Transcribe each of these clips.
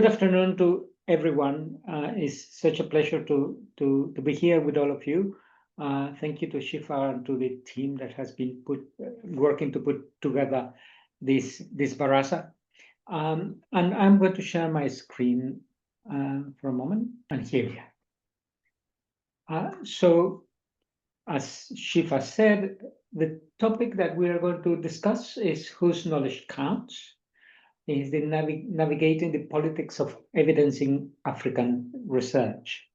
Good afternoon to everyone. It's such a pleasure to be here with all of you. Thank you to Shifa and to the team that has been working to put together this Baraza. And I'm going to share my screen for a moment. And here we are. So, as Shifa said, the topic that we are going to discuss is whose knowledge counts. Is the navigating the politics of evidencing African research.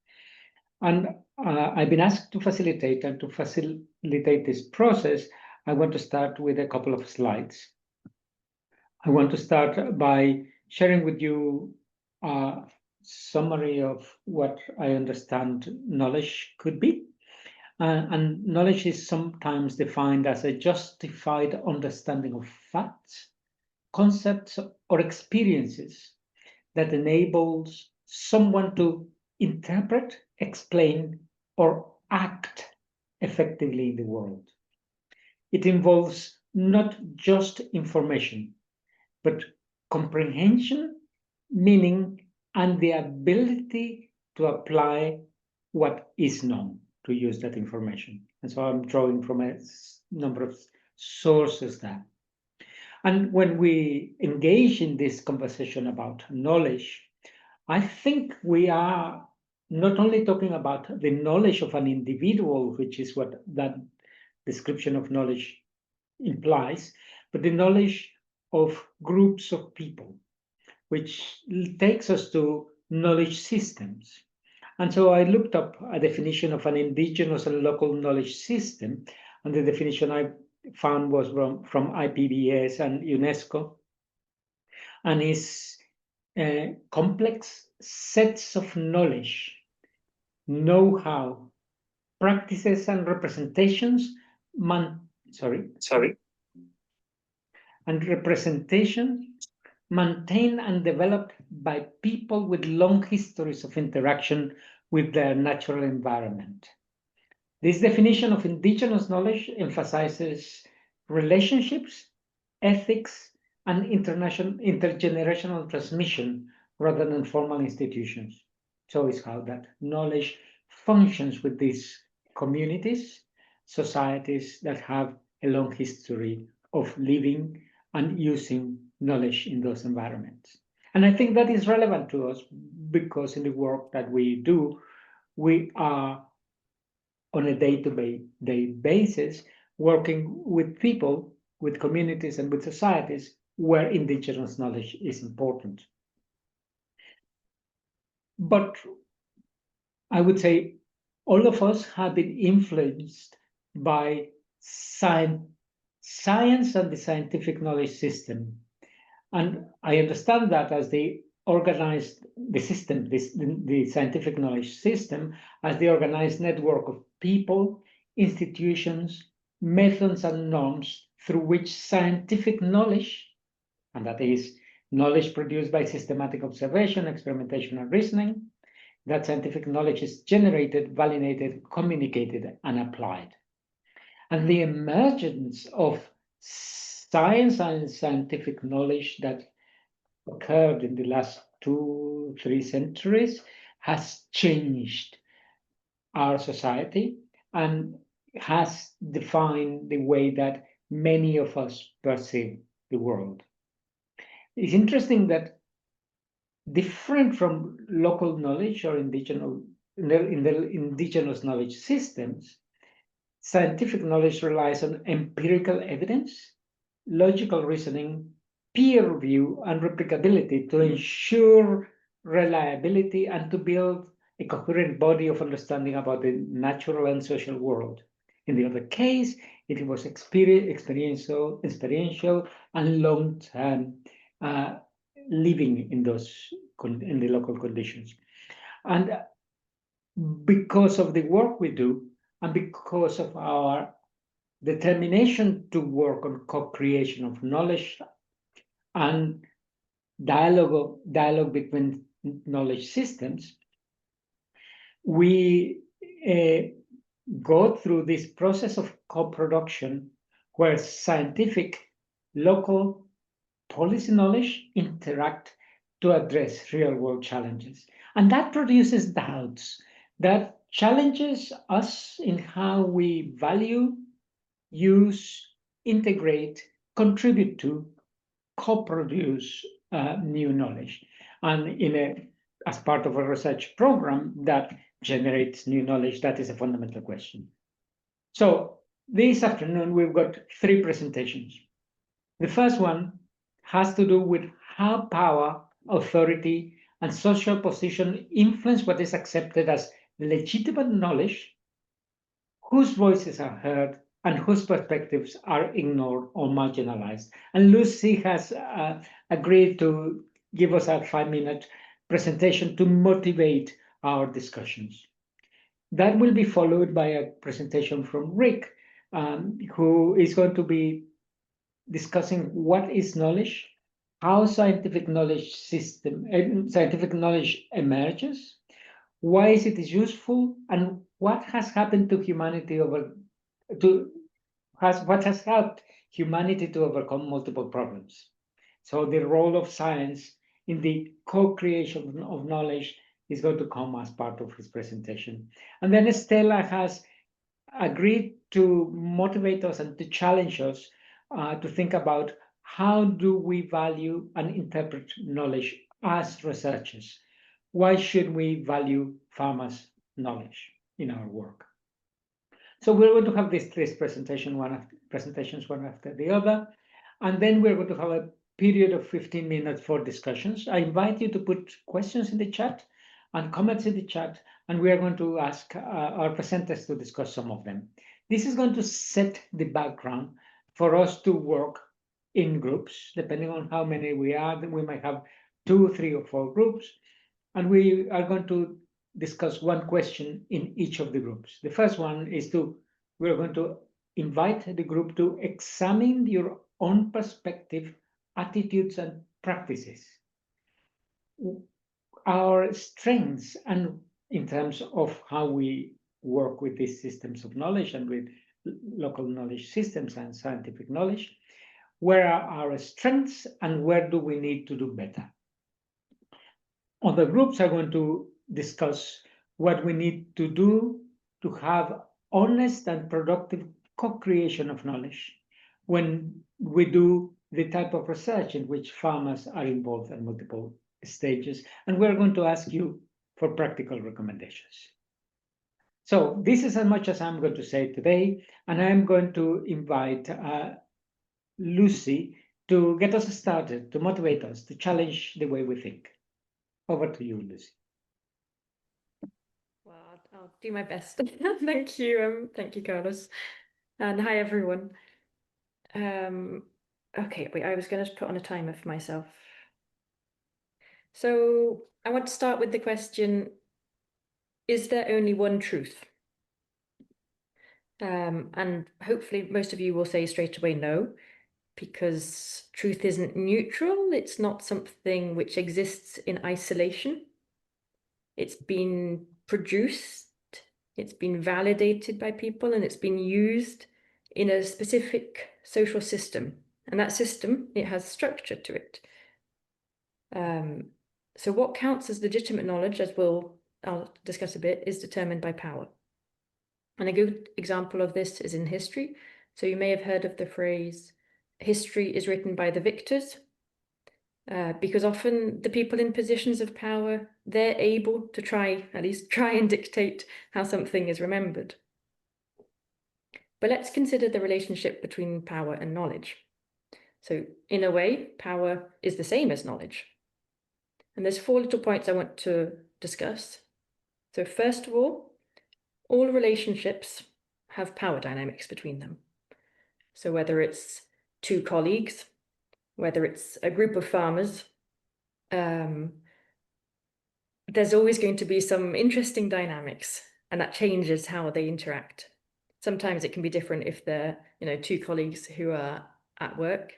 And I've been asked to facilitate, and to facilitate this process, I want to start with a couple of slides. I want to start by sharing with you a summary of what I understand knowledge could be. And knowledge is sometimes defined as a justified understanding of facts, concepts, or experiences that enables someone to interpret, explain, or act effectively in the world. It involves not just information, but comprehension, meaning, and the ability to apply what is known to use that information. And so I'm drawing from a number of sources there. And when we engage in this conversation about knowledge, I think we are not only talking about the knowledge of an individual, which is what that description of knowledge implies, but the knowledge of groups of people, which takes us to knowledge systems. And so I looked up a definition of an indigenous and local knowledge system, and the definition I found was from IPBS and UNESCO, and is complex sets of knowledge, know-how, practices, and representations, Sorry. maintained and developed by people with long histories of interaction with their natural environment. This definition of indigenous knowledge emphasizes relationships, ethics, and intergenerational transmission rather than formal institutions. So it's how that knowledge functions with these communities, societies that have a long history of living and using knowledge in those environments. And I think that is relevant to us because in the work that we do, we are on a day-to-day basis, working with people, with communities, and with societies where indigenous knowledge is important. But I would say all of us have been influenced by science and the scientific knowledge system. And I understand that as the scientific knowledge system, as the organized network of people, institutions, methods, and norms through which scientific knowledge, and that is knowledge produced by systematic observation, experimentation, and reasoning, that scientific knowledge is generated, validated, communicated, and applied. And the emergence of science and scientific knowledge that occurred in the last 2-3 centuries has changed our society and has defined the way that many of us perceive the world. It's interesting that different from local knowledge or in the indigenous knowledge systems, scientific knowledge relies on empirical evidence, logical reasoning, peer review, and replicability to ensure reliability and to build a coherent body of understanding about the natural and social world. In the other case, it was experiential, and long-term living in the local conditions. And because of the work we do, and because of our determination to work on co-creation of knowledge and dialogue between knowledge systems, we go through this process of co-production where scientific, local, policy knowledge interact to address real-world challenges. And that produces doubts, that challenges us in how we value, use, integrate, contribute to, co-produce new knowledge. And as part of a research program that generates new knowledge, that is a fundamental question. So this afternoon, we've got 3 presentations. The first one has to do with how power, authority, and social position influence what is accepted as legitimate knowledge, whose voices are heard, and whose perspectives are ignored or marginalized. And Luci has agreed to give us a 5-minute presentation to motivate our discussions. That will be followed by a presentation from Rick, who is going to be discussing what is knowledge, how scientific knowledge emerges, why is it useful, and what has happened to humanity what has helped humanity to overcome multiple problems. So the role of science in the co-creation of knowledge is going to come as part of his presentation. And then Stella has agreed to motivate us and to challenge us to think about how do we value and interpret knowledge as researchers. Why should we value farmers' knowledge in our work? So we're going to have these 3 presentations one after the other, and then we're going to have a period of 15 minutes for discussions. I invite you to put questions in the chat and comments in the chat, and we are going to ask our presenters to discuss some of them. This is going to set the background for us to work in groups, depending on how many we are. We might have 2, 3, or 4 groups, and we are going to discuss one question in each of the groups. The first one is we're going to invite the group to examine your own perspective, attitudes, and practices. Our strengths, and in terms of how we work with these systems of knowledge and with local knowledge systems and scientific knowledge, where are our strengths and where do we need to do better? Other groups are going to discuss what we need to do to have honest and productive co-creation of knowledge when we do the type of research in which farmers are involved at multiple stages. And we're going to ask you for practical recommendations. So this is as much as I'm going to say today, and I'm going to invite Luci to get us started, to motivate us, to challenge the way we think. Over to you, Luci. Well, I'll do my best. Thank you, Carlos, and hi everyone. Okay, wait, I was going to put on a timer for myself. So I want to start with the question: is there only one truth? And hopefully most of you will say straight away no, because truth isn't neutral. It's not something which exists in isolation. It's been produced, it's been validated by people, and it's been used in a specific social system. And that system, it has structure to it. So what counts as legitimate knowledge, as I'll discuss a bit, is determined by power. And a good example of this is in history. So you may have heard of the phrase, history is written by the victors, because often the people in positions of power, they're able to at least try and dictate how something is remembered. But let's consider the relationship between power and knowledge. So in a way, power is the same as knowledge. And there's 4 little points I want to discuss. So first of all relationships have power dynamics between them. So whether it's 2 colleagues, whether it's a group of farmers, there's always going to be some interesting dynamics, and that changes how they interact. Sometimes it can be different if they're, 2 colleagues who are at work,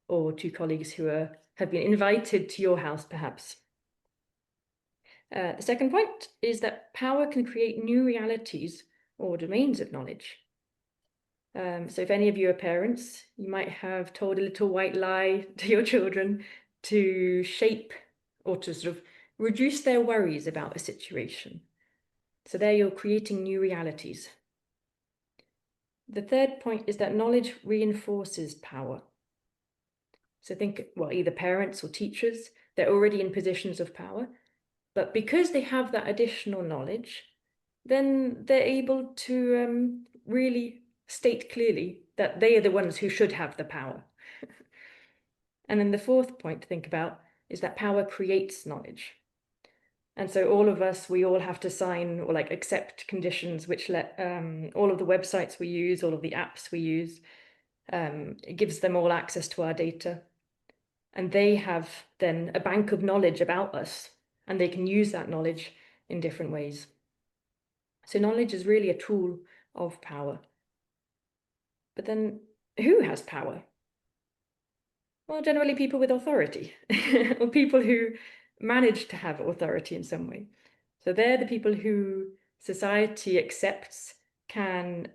or 2 colleagues who have been invited to your house, perhaps. The second point is that power can create new realities or domains of knowledge. So if any of you are parents, you might have told a little white lie to your children to shape or to sort of reduce their worries about a situation. So there you're creating new realities. The third point is that knowledge reinforces power. So think, well, either parents or teachers, they're already in positions of power, but because they have that additional knowledge, then they're able to really state clearly that they are the ones who should have the power. And then the fourth point to think about is that power creates knowledge. And so all of us, we all have to sign or like accept conditions which let all of the websites we use, all of the apps we use, it gives them all access to our data. And they have then a bank of knowledge about us, and they can use that knowledge in different ways. So knowledge is really a tool of power. But then who has power? Well, generally people with authority, or people who manage to have authority in some way. So they're the people who society accepts can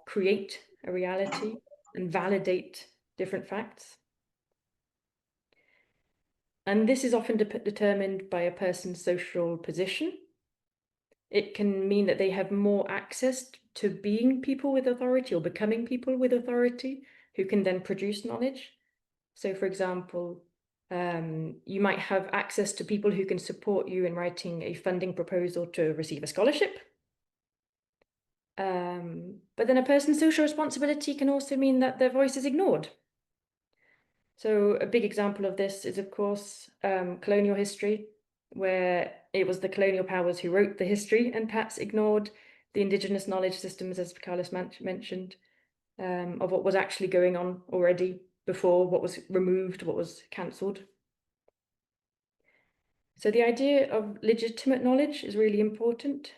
create a reality and validate different facts. And this is often determined by a person's social position. It can mean that they have more access to being people with authority or becoming people with authority who can then produce knowledge. So for example, you might have access to people who can support you in writing a funding proposal to receive a scholarship. But then a person's social responsibility can also mean that their voice is ignored. So a big example of this is, of course, colonial history, where it was the colonial powers who wrote the history and perhaps ignored the indigenous knowledge systems, as Carlos mentioned, of what was actually going on already before, what was removed, what was cancelled. So the idea of legitimate knowledge is really important.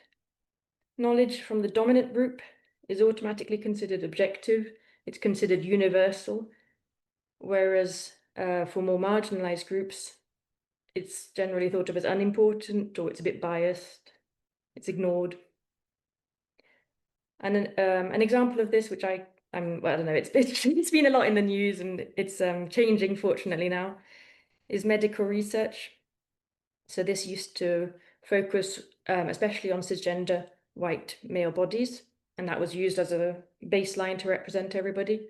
Knowledge from the dominant group is automatically considered objective, it's considered universal, whereas for more marginalized groups, it's generally thought of as unimportant, or it's a bit biased, it's ignored. And an example of this, which well, I don't know, it's been a lot in the news and it's changing fortunately now, is medical research. So this used to focus especially on cisgender white male bodies, and that was used as a baseline to represent everybody.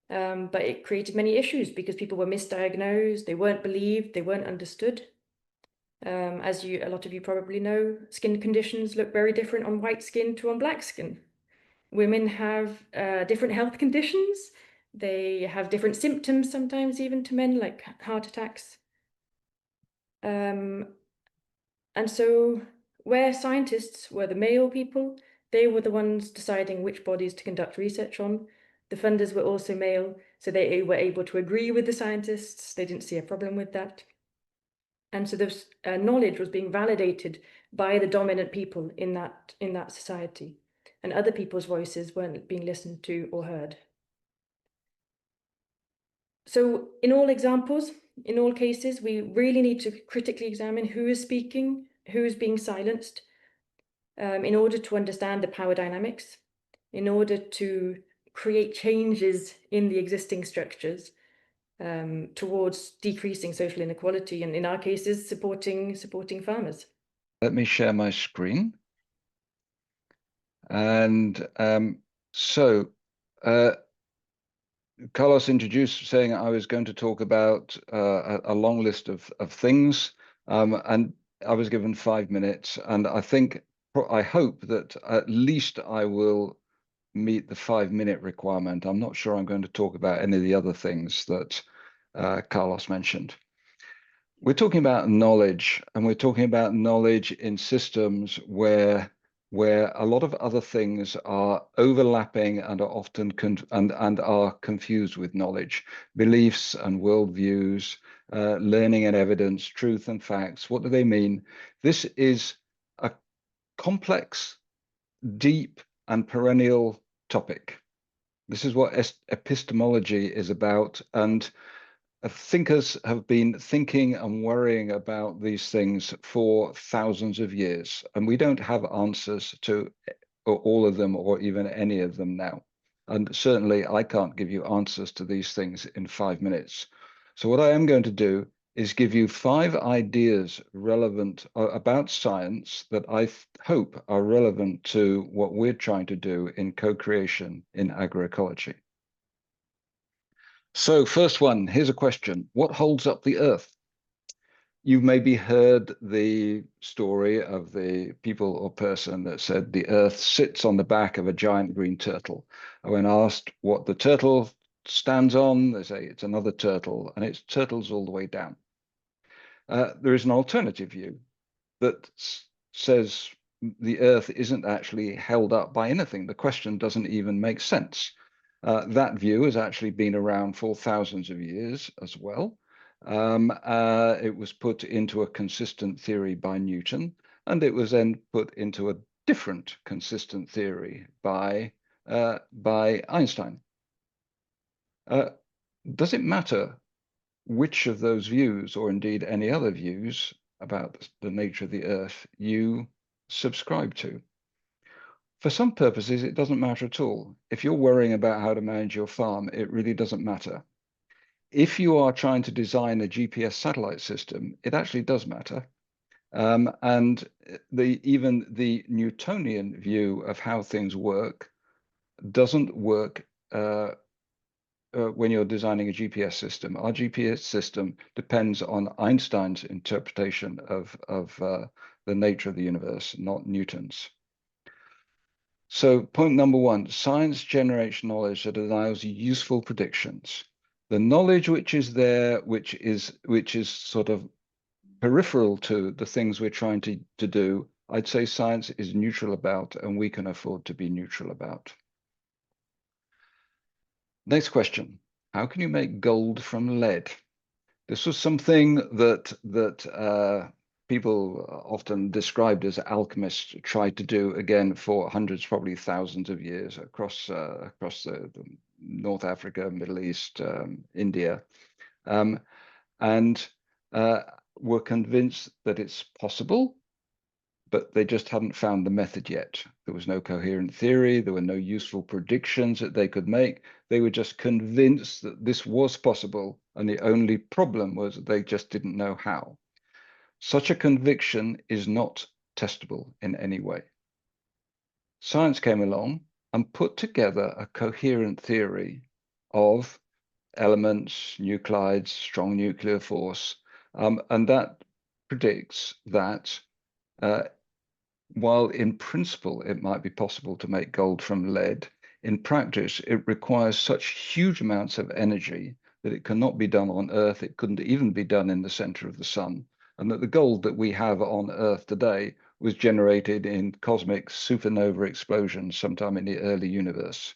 But it created many issues because people were misdiagnosed, they weren't believed, they weren't understood. As a lot of you probably know, skin conditions look very different on white skin to on black skin. Women have different health conditions. They have different symptoms sometimes even to men, like heart attacks. And so where scientists were the male people, they were the ones deciding which bodies to conduct research on. The funders were also male, so they were able to agree with the scientists. They didn't see a problem with that. And so this knowledge was being validated by the dominant people in that society, and other people's voices weren't being listened to or heard. So in all examples, in all cases, we really need to critically examine who is speaking, who is being silenced, in order to understand the power dynamics, in order to create changes in the existing structures, towards decreasing social inequality, and in our cases, supporting farmers. Let me share my screen. And Carlos introduced saying I was going to talk about a long list of things, and I was given 5 minutes, and I hope that at least I will meet the 5-minute requirement. I'm not sure I'm going to talk about any of the other things that Carlos mentioned. We're talking about knowledge, and we're talking about knowledge in systems where a lot of other things are overlapping and are often and are confused with knowledge. Beliefs and worldviews, learning and evidence, truth and facts. What do they mean? This is a complex, deep, and perennial topic. This is what epistemology is about, and thinkers have been thinking and worrying about these things for thousands of years, and we don't have answers to all of them or even any of them now. And certainly I can't give you answers to these things in 5 minutes. So what I am going to do is give you 5 ideas relevant about science that I hope are relevant to what we're trying to do in co-creation in agroecology. So first one, here's a question. What holds up the earth? You've maybe heard the story of the people or person that said the earth sits on the back of a giant green turtle. And when asked what the turtle stands on, they say it's another turtle, and it's turtles all the way down. There is an alternative view that says the earth isn't actually held up by anything. The question doesn't even make sense. That view has actually been around for thousands of years as well. It was put into a consistent theory by Newton, and it was then put into a different consistent theory by Einstein. Does it matter which of those views, or indeed any other views about the nature of the earth, you subscribe to? For some purposes, it doesn't matter at all. If you're worrying about how to manage your farm, it really doesn't matter. If you are trying to design a GPS satellite system, it actually does matter. And even the Newtonian view of how things work doesn't work when you're designing a GPS system. Our GPS system depends on Einstein's interpretation of the nature of the universe, not Newton's. So point number 1, science generates knowledge that allows useful predictions. The knowledge which is there, which is sort of peripheral to the things we're trying to do, I'd say science is neutral about, and we can afford to be neutral about. Next question, how can you make gold from lead? This was something that people often described as alchemists tried to do, again, for hundreds, probably thousands of years across the North Africa, Middle East, India, and were convinced that it's possible, but they just hadn't found the method yet. There was no coherent theory. There were no useful predictions that they could make. They were just convinced that this was possible, and the only problem was that they just didn't know how. Such a conviction is not testable in any way. Science came along and put together a coherent theory of elements, nuclides, strong nuclear force, and that predicts that while in principle it might be possible to make gold from lead, in practice it requires such huge amounts of energy that it cannot be done on Earth. It couldn't even be done in the center of the sun, and that the gold that we have on Earth today was generated in cosmic supernova explosions sometime in the early universe.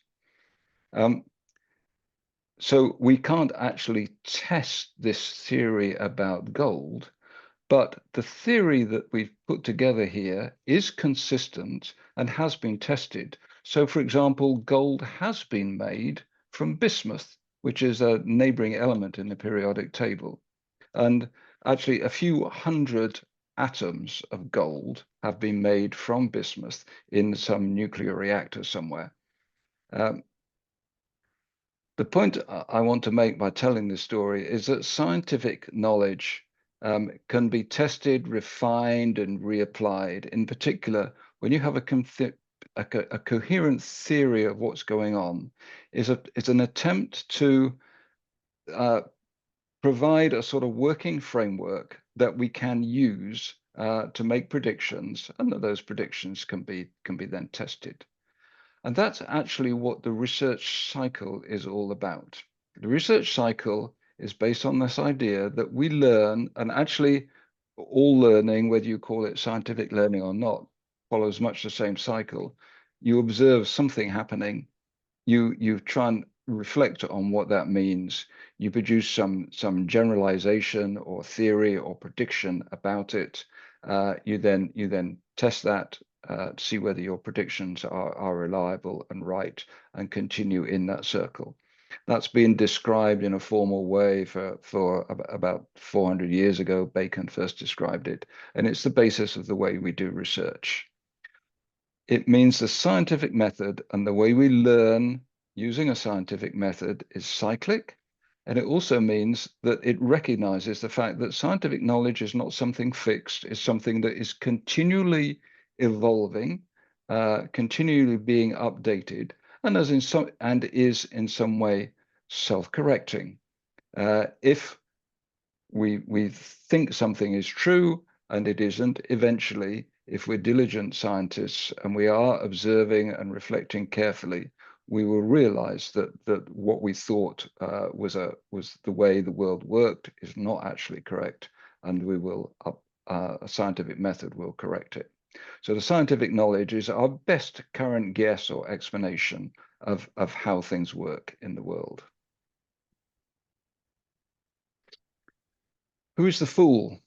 So we can't actually test this theory about gold, but the theory that we've put together here is consistent and has been tested. So, for example, gold has been made from bismuth, which is a neighboring element in the periodic table. And actually, a few hundred atoms of gold have been made from bismuth in some nuclear reactor somewhere. The point I want to make by telling this story is that scientific knowledge can be tested, refined, and reapplied. In particular, when you have a coherent theory of what's going on, is an attempt to provide a sort of working framework that we can use to make predictions, and that those predictions can be then tested. And that's actually what the research cycle is all about. The research cycle is based on this idea that we learn, and actually all learning, whether you call it scientific learning or not, follows much the same cycle. You observe something happening, you try and reflect on what that means, you produce some generalization or theory or prediction about it, you then test that, to see whether your predictions are reliable and right, and continue in that circle. That's been described in a formal way for about 400 years ago. Bacon first described it, and it's the basis of the way we do research. It means the scientific method and the way we learn using a scientific method is cyclic, And it also means that it recognizes the fact that scientific knowledge is not something fixed, it's something that is continually evolving, continually being updated, and is in some way self-correcting. If we think something is true and it isn't, eventually, if we're diligent scientists and we are observing and reflecting carefully, we will realize that what we thought was the way the world worked is not actually correct, and we will a scientific method will correct it. So the scientific knowledge is our best current guess or explanation of how things work in the world. Who is the fool?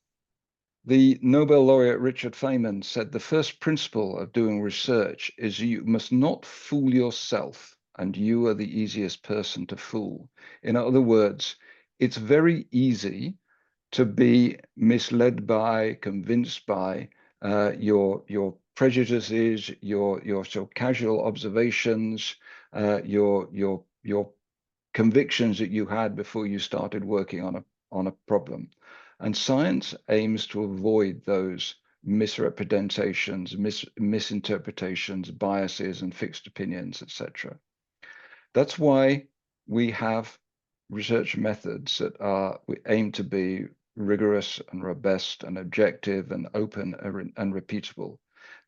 The Nobel laureate Richard Feynman said the first principle of doing research is you must not fool yourself, and you are the easiest person to fool. In other words, it's very easy to be misled by, convinced by your prejudices, your casual observations, your convictions that you had before you started working on a problem. And science aims to avoid those misrepresentations, misinterpretations, biases, and fixed opinions, etc. That's why we have research methods that we aim to be rigorous and robust and objective and open and repeatable.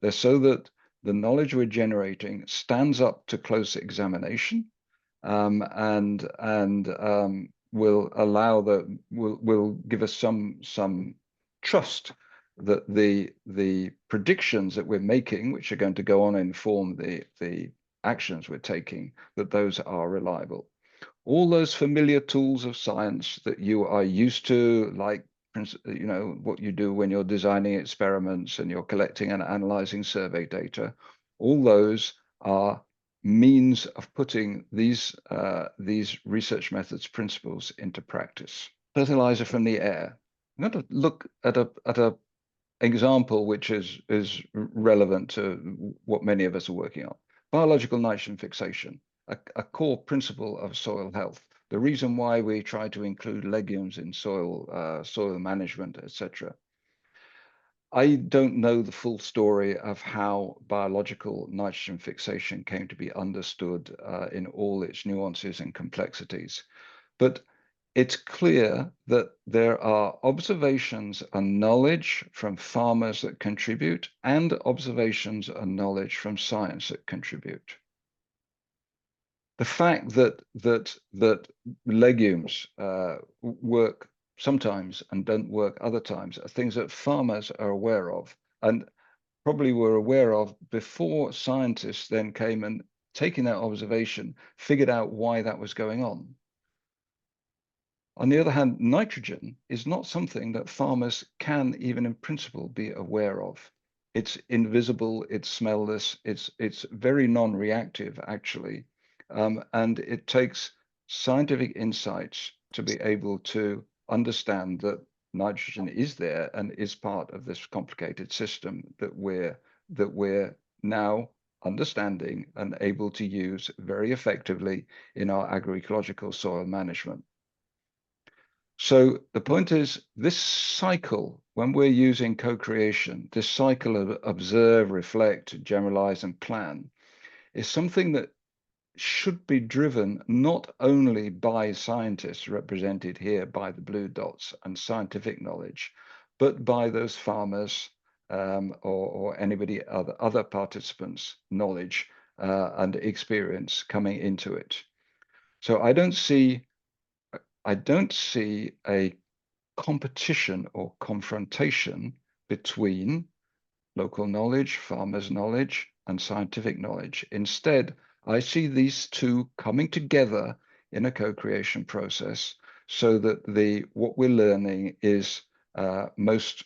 They're so that the knowledge we're generating stands up to close examination, and will give us some trust that the predictions that we're making, which are going to go on and inform the actions we're taking, that those are reliable. All those familiar tools of science that you are used to, like what you do when you're designing experiments and you're collecting and analyzing survey data, all those are means of putting these research methods principles into practice. Fertilizer from the air. I'm going to look at a example which is relevant to what many of us are working on. Biological nitrogen fixation, a core principle of soil health. The reason why we try to include legumes in soil management, etc. I don't know the full story of how biological nitrogen fixation came to be understood in all its nuances and complexities, but it's clear that there are observations and knowledge from farmers that contribute, and observations and knowledge from science that contribute. The fact that legumes work sometimes and don't work other times are things that farmers are aware of, and probably were aware of before scientists then came and, taking that observation, figured out why that was going on. On the other hand, nitrogen is not something that farmers can, even in principle, be aware of. It's invisible, it's smellless, it's very non-reactive, actually. And it takes scientific insights to be able to understand that nitrogen is there and is part of this complicated system that we're now understanding and able to use very effectively in our agroecological soil management. So the point is, this cycle, when we're using co-creation, this cycle of observe, reflect, generalize, and plan, is something that should be driven not only by scientists, represented here by the blue dots, and scientific knowledge, but by those farmers or anybody other participants' knowledge and experience coming into it. So I don't see a competition or confrontation between local knowledge, farmers' knowledge, and scientific knowledge. Instead, I see these two coming together in a co-creation process, so that what we're learning is most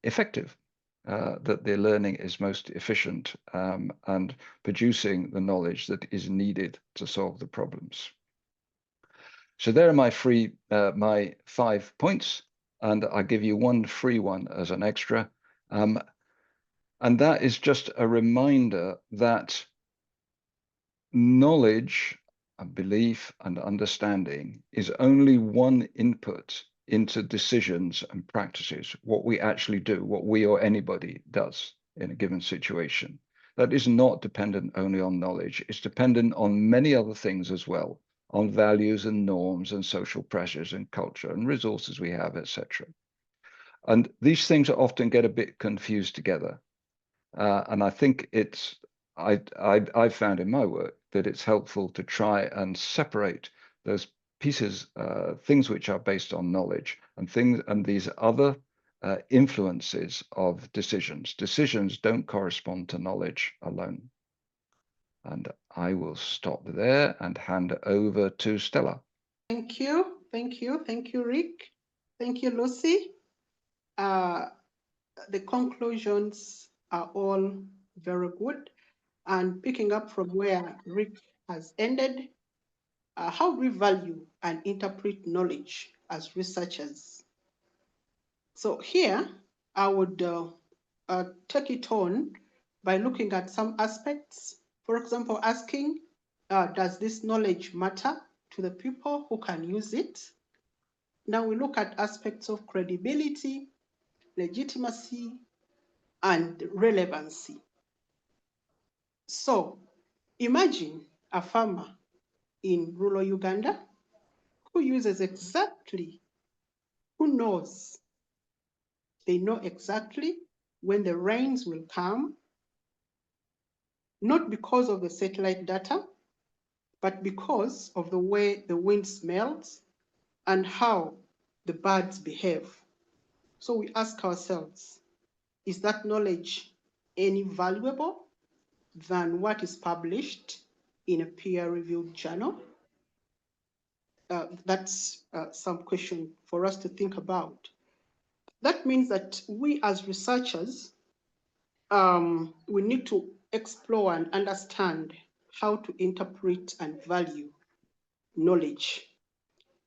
effective, that the learning is most efficient, and producing the knowledge that is needed to solve the problems. So there are my 5 points, and I give you one free one as an extra. And that is just a reminder that knowledge and belief and understanding is only one input into decisions and practices, what we actually do, what we or anybody does in a given situation. That is not dependent only on knowledge. It's dependent on many other things as well, on values and norms and social pressures and culture and resources we have, etc. And these things are often get a bit confused together. And I think I've found in my work that it's helpful to try and separate those pieces, things which are based on knowledge and these other influences of decisions. Decisions don't correspond to knowledge alone. And I will stop there and hand over to Stella. Thank you. Thank you. Thank you, Rick. Thank you, Lucy. The conclusions are all very good. And picking up from where Rick has ended, how do we value and interpret knowledge as researchers? So here, I would take it on by looking at some aspects. For example, asking, does this knowledge matter to the people who can use it? Now we look at aspects of credibility, legitimacy, and relevancy. So imagine a farmer in rural Uganda who uses exactly, who knows, they know exactly when the rains will come, not because of the satellite data, but because of the way the wind smells and how the birds behave. So we ask ourselves, is that knowledge any valuable than what is published in a peer-reviewed journal? That's some question for us to think about. That means that we as researchers, we need to explore and understand how to interpret and value knowledge,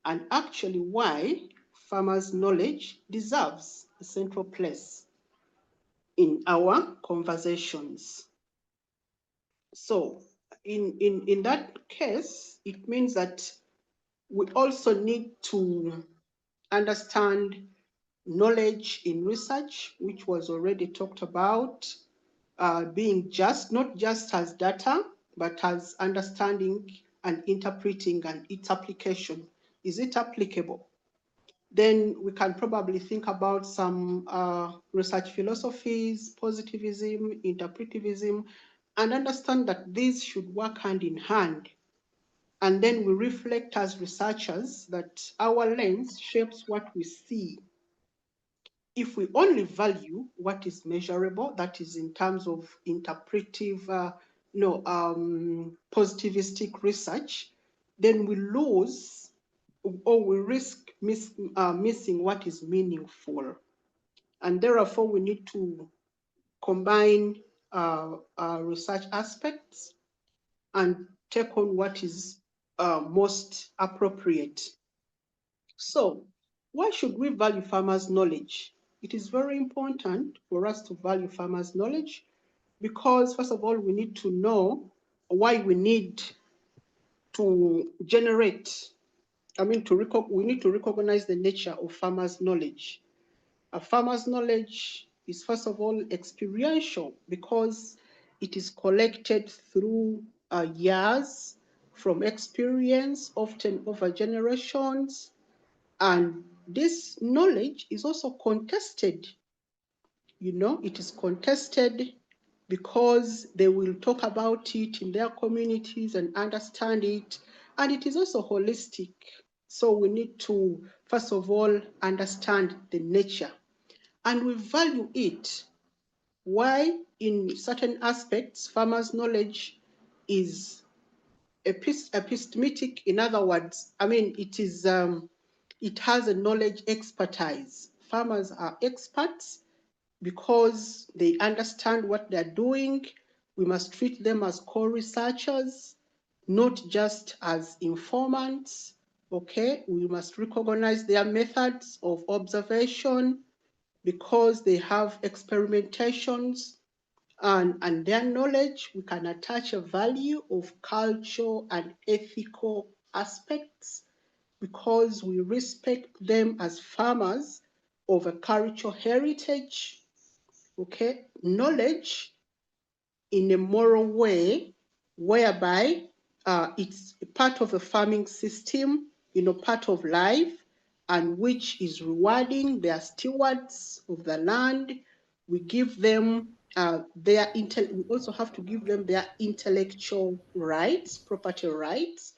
and actually why farmers' knowledge deserves a central place in our conversations. So in that case, it means that we also need to understand knowledge in research, which was already talked about, being not just as data, but as understanding and interpreting and its application. Is it applicable? Then we can probably think about some research philosophies, positivism, interpretivism, and understand that these should work hand in hand. And then we reflect as researchers that our lens shapes what we see. If we only value what is measurable, that is in terms of interpretive, positivistic research, then we lose or we risk missing what is meaningful. And therefore, we need to combine research aspects and take on what is most appropriate. So, why should we value farmers' knowledge? It is very important for us to value farmers' knowledge because, first of all, we need to know why we need to generate, we need to recognize the nature of farmers' knowledge. A farmer's knowledge is, first of all, experiential because it is collected through years from experience, often over generations. And this knowledge is also contested. It is contested because they will talk about it in their communities and understand it. And it is also holistic. So we need to, first of all, understand the nature. And we value it. Why? In certain aspects, farmers' knowledge is epistemic. In other words, it has a knowledge expertise. Farmers are experts because they understand what they're doing. We must treat them as co-researchers, not just as informants. Okay, we must recognize their methods of observation because they have experimentations and their knowledge, we can attach a value of cultural and ethical aspects because we respect them as farmers of a cultural heritage, okay? Knowledge in a moral way, whereby it's part of a farming system, part of life, and which is rewarding their stewards of the land. We give them we also have to give them their intellectual rights, property rights,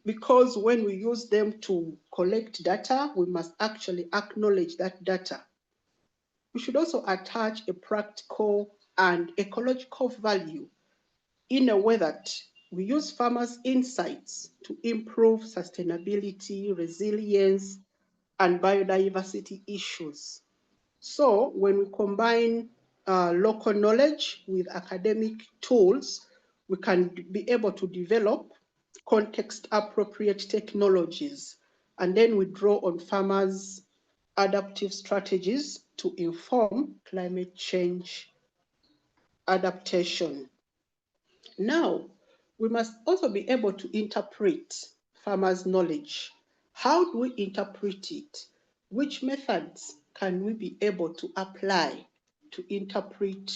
because when we use them to collect data, we must actually acknowledge that data. We should also attach a practical and ecological value in a way that we use farmers' insights to improve sustainability, resilience, and biodiversity issues. So when we combine local knowledge with academic tools, we can be able to develop context-appropriate technologies, and then we draw on farmers' adaptive strategies to inform climate change adaptation. Now, we must also be able to interpret farmers' knowledge. How do we interpret it? Which methods can we be able to apply to interpret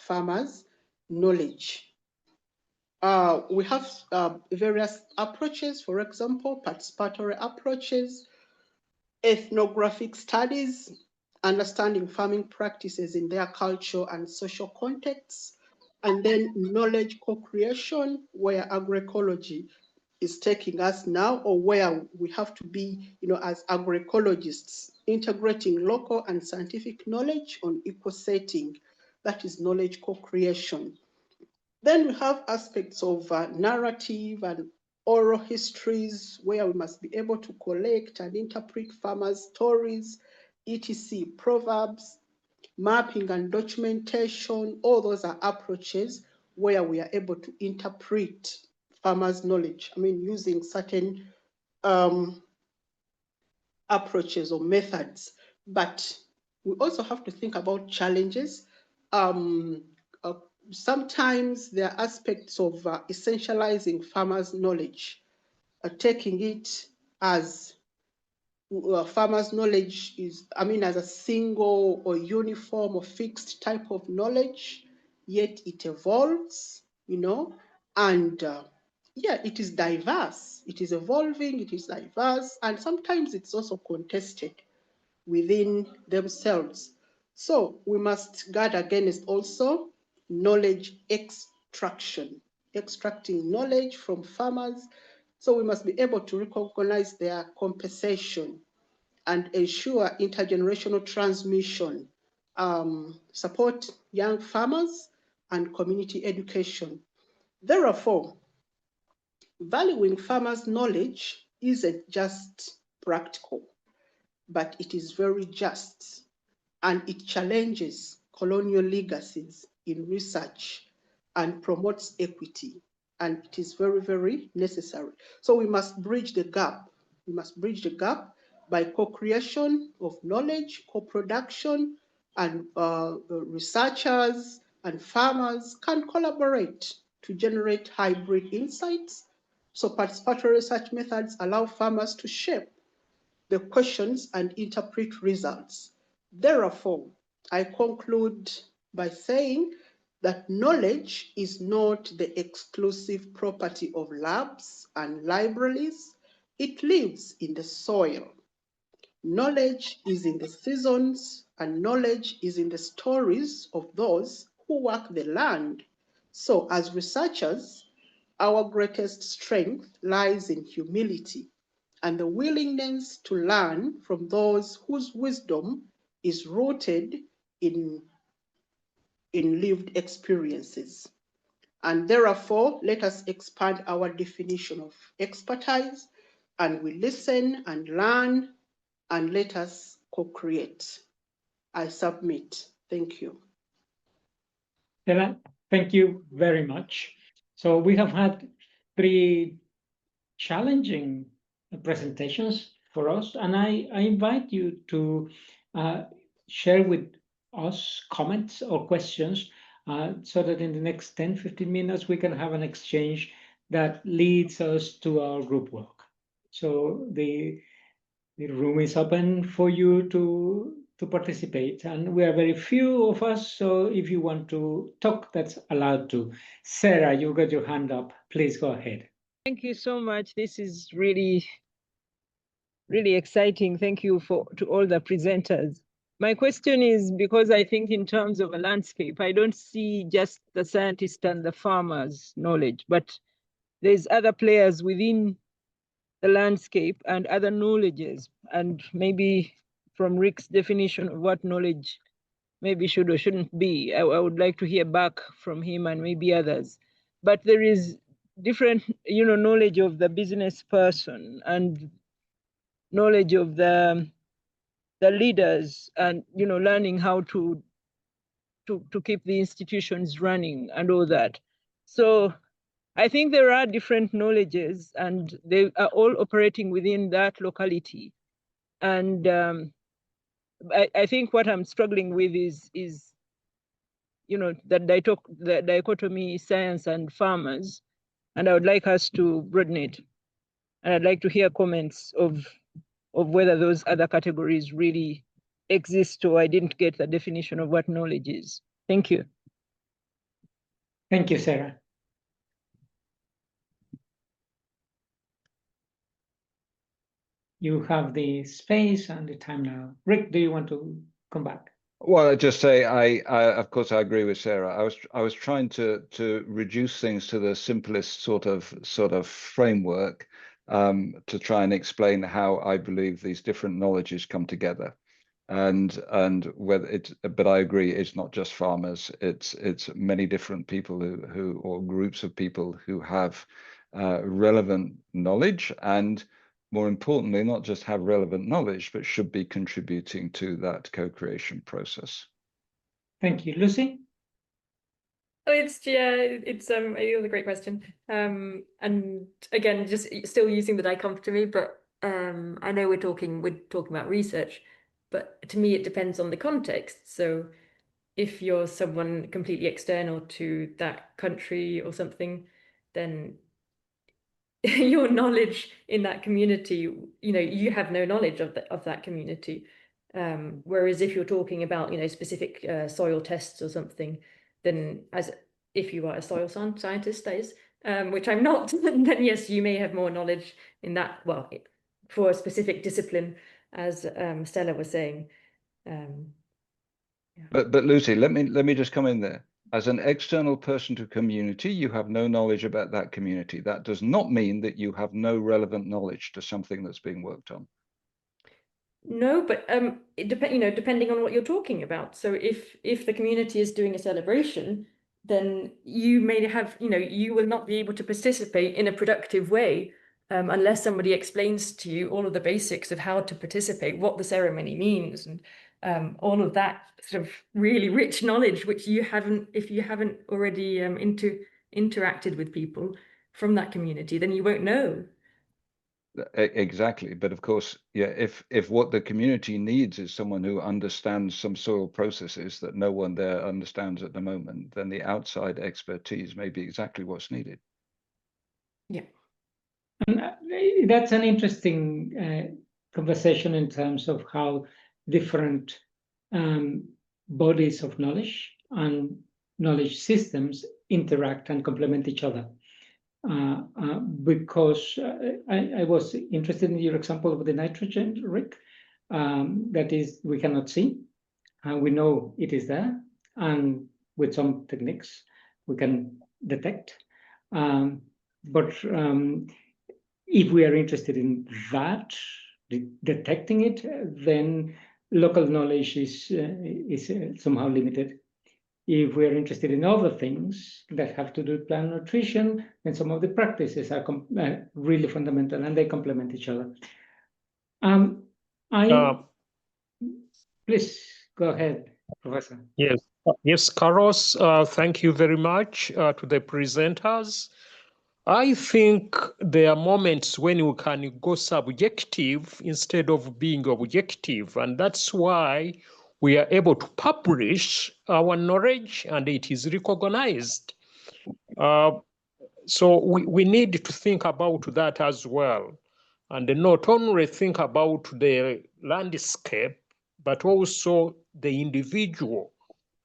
farmers' knowledge? We have various approaches, for example, participatory approaches, ethnographic studies, understanding farming practices in their cultural and social contexts, and then knowledge co-creation, where agroecology is taking us now, or where we have to be, as agroecologists, integrating local and scientific knowledge on eco setting, that is knowledge co-creation. Then we have aspects of narrative and oral histories, where we must be able to collect and interpret farmers' stories, etc., proverbs, mapping and documentation. All those are approaches where we are able to interpret farmers' knowledge. Using certain approaches or methods. But we also have to think about challenges. Sometimes there are aspects of essentializing farmers' knowledge, taking it as farmers' knowledge is, as a single or uniform or fixed type of knowledge, yet it evolves, and it is diverse. It is evolving, it is diverse, and sometimes it's also contested within themselves. So we must guard against also knowledge extraction, extracting knowledge from farmers. So we must be able to recognize their compensation and ensure intergenerational transmission, support young farmers, and community education. Therefore, valuing farmers' knowledge isn't just practical, but it is very just, and it challenges colonial legacies in research and promotes equity, and it is very, very necessary. So we must bridge the gap. We must bridge the gap by co-creation of knowledge, co-production, and researchers and farmers can collaborate to generate hybrid insights. So participatory research methods allow farmers to shape the questions and interpret results. Therefore, I conclude by saying that knowledge is not the exclusive property of labs and libraries. It lives in the soil. Knowledge is in the seasons, and knowledge is in the stories of those who work the land. So as researchers, our greatest strength lies in humility and the willingness to learn from those whose wisdom is rooted in lived experiences. And therefore, let us expand our definition of expertise, and we listen and learn, and let us co-create. I submit. Thank you. Stella, thank you very much. So we have had 3 challenging presentations for us, and I invite you to share with us comments or questions so that in the next 10-15 minutes, we can have an exchange that leads us to our group work. So the room is open for you to participate, and we are very few of us, so if you want to talk, that's allowed to. Sarah, you got your hand up. Please go ahead. Thank you so much. This is really exciting. Thank you to all the presenters. My question is, because I think in terms of a landscape, I don't see just the scientist and the farmer's knowledge, but there's other players within the landscape and other knowledges. And maybe from Rick's definition of what knowledge maybe should or shouldn't be, I would like to hear back from him and maybe others. But there is different, knowledge of the business person and knowledge of the leaders, and learning how to keep the institutions running and all that. So I think there are different knowledges, and they are all operating within that locality. And I think what I'm struggling with is the dichotomy science and farmers, and I would like us to broaden it. And I'd like to hear comments of whether those other categories really exist, or I didn't get the definition of what knowledge is. Thank you. Thank you, Sarah. You have the space and the time now. Rick, do you want to come back? Well, I just say of course I agree with Sarah. I was trying to reduce things to the simplest sort of framework, to try and explain how I believe these different knowledges come together, and whether it's. But I agree, it's not just farmers. It's many different people who or groups of people who have relevant knowledge, and more importantly, not just have relevant knowledge, but should be contributing to that co-creation process. Thank you. Lucy? Oh, it's a great question. And again, just still using the dichotomy, but I know we're talking about research, but to me it depends on the context. So if you're someone completely external to that country or something, then your knowledge in that community, you have no knowledge of that community. Whereas if you're talking about, specific soil tests or something, then if you are a soil scientist, that is, which I'm not, then yes, you may have more knowledge in that, well, for a specific discipline, as Stella was saying. Yeah. But Lucy, let me just come in there. As an external person to community, you have no knowledge about that community. That does not mean that you have no relevant knowledge to something that's being worked on. No, but it depending on what you're talking about. So if the community is doing a celebration, then you may have, you will not be able to participate in a productive way unless somebody explains to you all of the basics of how to participate, what the ceremony means, and all of that sort of really rich knowledge, which if you haven't already interacted with people from that community, then you won't know. Exactly, but of course, yeah, if what the community needs is someone who understands some soil processes that no one there understands at the moment, then the outside expertise may be exactly what's needed. Yeah. And that's an interesting conversation in terms of how different bodies of knowledge and knowledge systems interact and complement each other. Because I was interested in your example of the nitrogen, Rick. That is, we cannot see, and we know it is there, and with some techniques we can detect. But if we are interested in that, detecting it, then local knowledge is somehow limited. If we are interested in other things that have to do with plant nutrition, then some of the practices are really fundamental, and they complement each other. Please go ahead, Professor. Yes, Carlos, thank you very much to the presenters. I think there are moments when you can go subjective instead of being objective, and that's why we are able to publish our knowledge and it is recognized. So we need to think about that as well. And not only think about the landscape, but also the individual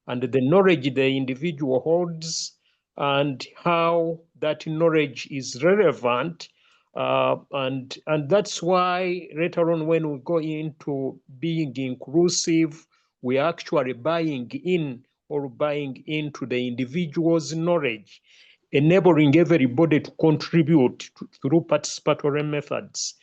and the knowledge the individual holds and how that knowledge is relevant. And that's why later on when we go into being inclusive, we are actually buying in or buying into the individual's knowledge, enabling everybody to contribute through participatory methods.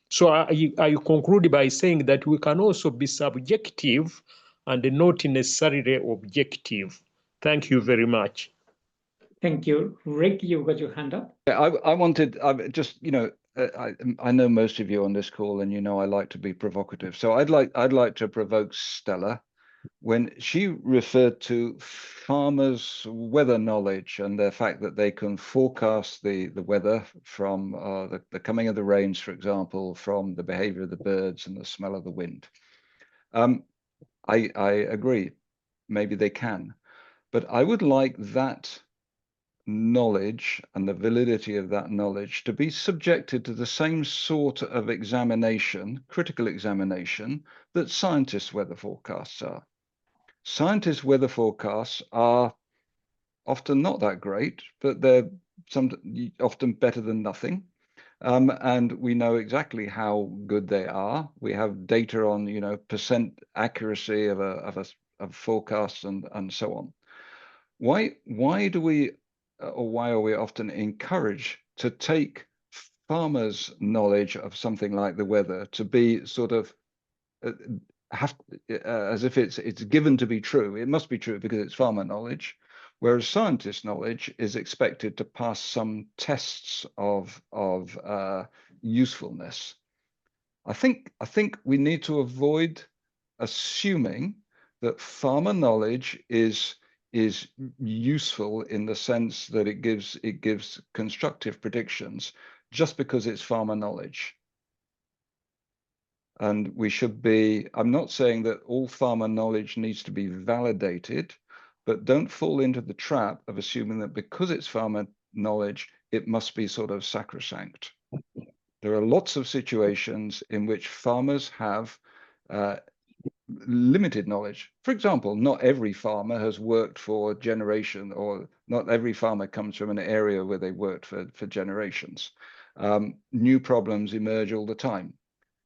So I conclude by saying that we can also be subjective and not necessarily objective. Thank you very much. Thank you. Rick, you got your hand up. I wanted, just, I know most of you on this call, and I like to be provocative. So I'd like to provoke Stella when she referred to farmers' weather knowledge and the fact that they can forecast the weather from the coming of the rains, for example, from the behavior of the birds and the smell of the wind. I agree, maybe they can, but I would like that knowledge and the validity of that knowledge to be subjected to the same sort of examination, critical examination, that scientists' weather forecasts are. Scientists' weather forecasts are often not that great, but they're often better than nothing. And we know exactly how good they are. We have data on, percent accuracy of forecasts and so on. Why do we, or why are we often encouraged to take farmers' knowledge of something like the weather to be sort of as if it's given to be true? It must be true because it's farmer knowledge, whereas scientist knowledge is expected to pass some tests of usefulness. I think we need to avoid assuming that farmer knowledge is useful in the sense that it gives constructive predictions just because it's farmer knowledge. And we should be, I'm not saying that all farmer knowledge needs to be validated, but don't fall into the trap of assuming that because it's farmer knowledge, it must be sort of sacrosanct. There are lots of situations in which farmers have limited knowledge. For example, not every farmer has worked for generation, or not every farmer comes from an area where they worked for generations. New problems emerge all the time.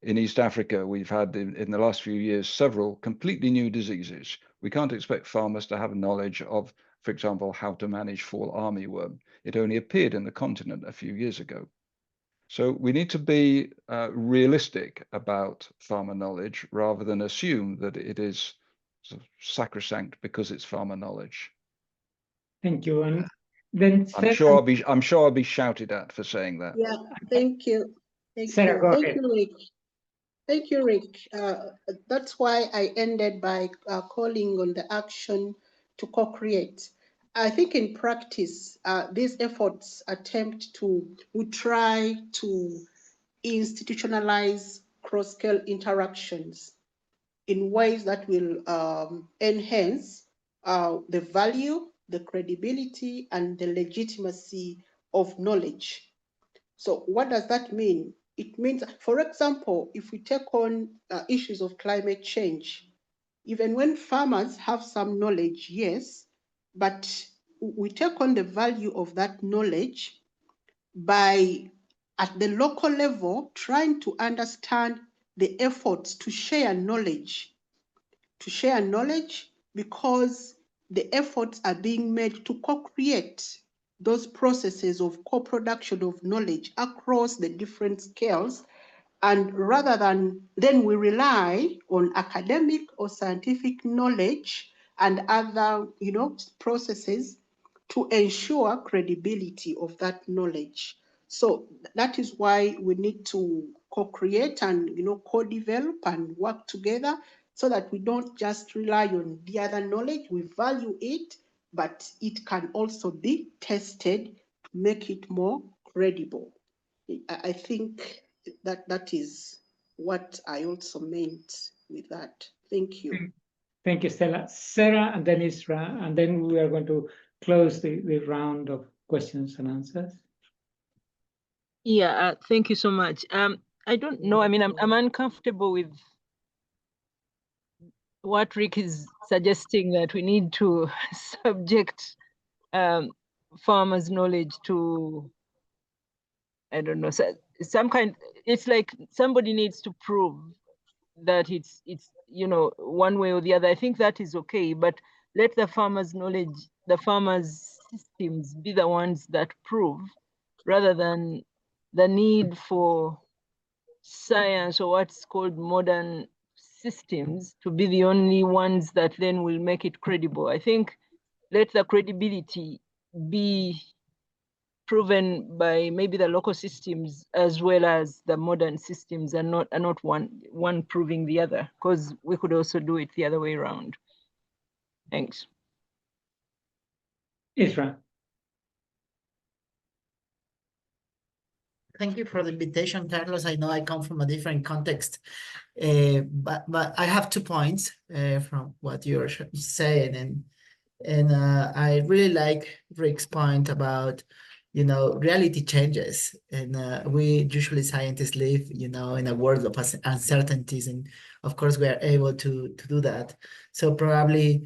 In East Africa, we've had in the last few years several completely new diseases. We can't expect farmers to have knowledge of, for example, how to manage fall armyworm. It only appeared in the continent a few years ago. So we need to be realistic about farmer knowledge rather than assume that it is sort of sacrosanct because it's farmer knowledge. Thank you. And then I'm sure I'll be shouted at for saying that. Yeah, thank you. Sarah, go ahead. You, Rick. Thank you, Rick. That's why I ended by calling on the action to co-create. I think in practice, these efforts we try to institutionalize cross-scale interactions in ways that will enhance the value, the credibility, and the legitimacy of knowledge. So what does that mean? It means, for example, if we take on issues of climate change, even when farmers have some knowledge, yes, but we take on the value of that knowledge by, at the local level, trying to understand the efforts to share knowledge, because the efforts are being made to co-create those processes of co-production of knowledge across the different scales. And rather than then we rely on academic or scientific knowledge and other processes to ensure credibility of that knowledge. So that is why we need to co-create and co-develop and work together, so that we don't just rely on the other knowledge. We value it, but it can also be tested to make it more credible. I think that is what I also meant with that. Thank you. Thank you, Stella. Sarah and then Isra, and then we are going to close the round of questions and answers. Yeah, thank you so much. I don't know. I mean, I'm uncomfortable with what Rick is suggesting, that we need to subject farmers' knowledge to, I don't know, some kind. It's like somebody needs to prove that it's one way or the other. I think that is okay, but let the farmers' knowledge, the farmers' systems be the ones that prove, rather than the need for science or what's called modern systems to be the only ones that then will make it credible. I think let the credibility be proven by maybe the local systems as well as the modern systems, and not one proving the other, because we could also do it the other way around. Thanks. Isra. Thank you for the invitation, Carlos. I know I come from a different context, but I have 2 points from what you're saying, and I really like Rick's point about, reality changes, and we usually scientists live, in a world of uncertainties, and of course we are able to do that. So probably,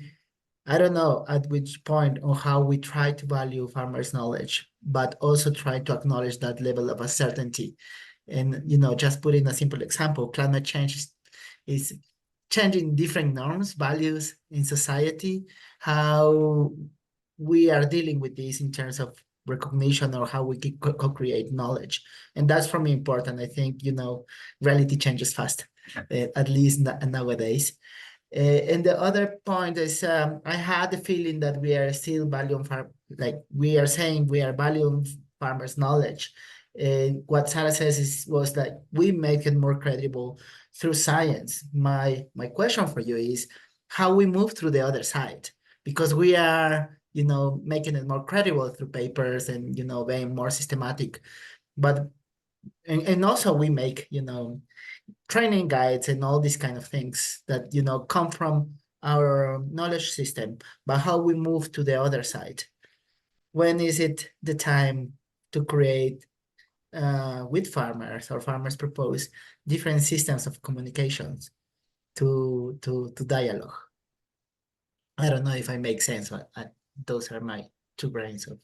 I don't know at which point or how we try to value farmers' knowledge, but also try to acknowledge that level of uncertainty. And, just putting a simple example, climate change is changing different norms, values in society, how we are dealing with this in terms of recognition or how we co-create knowledge. And that's for me important. I think, reality changes fast, at least nowadays. And the other point is, I had the feeling that we are still valuing we are saying we are valuing farmers' knowledge. What Sarah says was that we make it more credible through science. My question for you is how we move through the other side, because we are, making it more credible through papers and, being more systematic. But and also we make, training guides and all these kind of things that, come from our knowledge system, but how we move to the other side. When is it the time to create with farmers, or farmers propose different systems of communications to dialogue? I don't know if I make sense, but those are my 2 brains of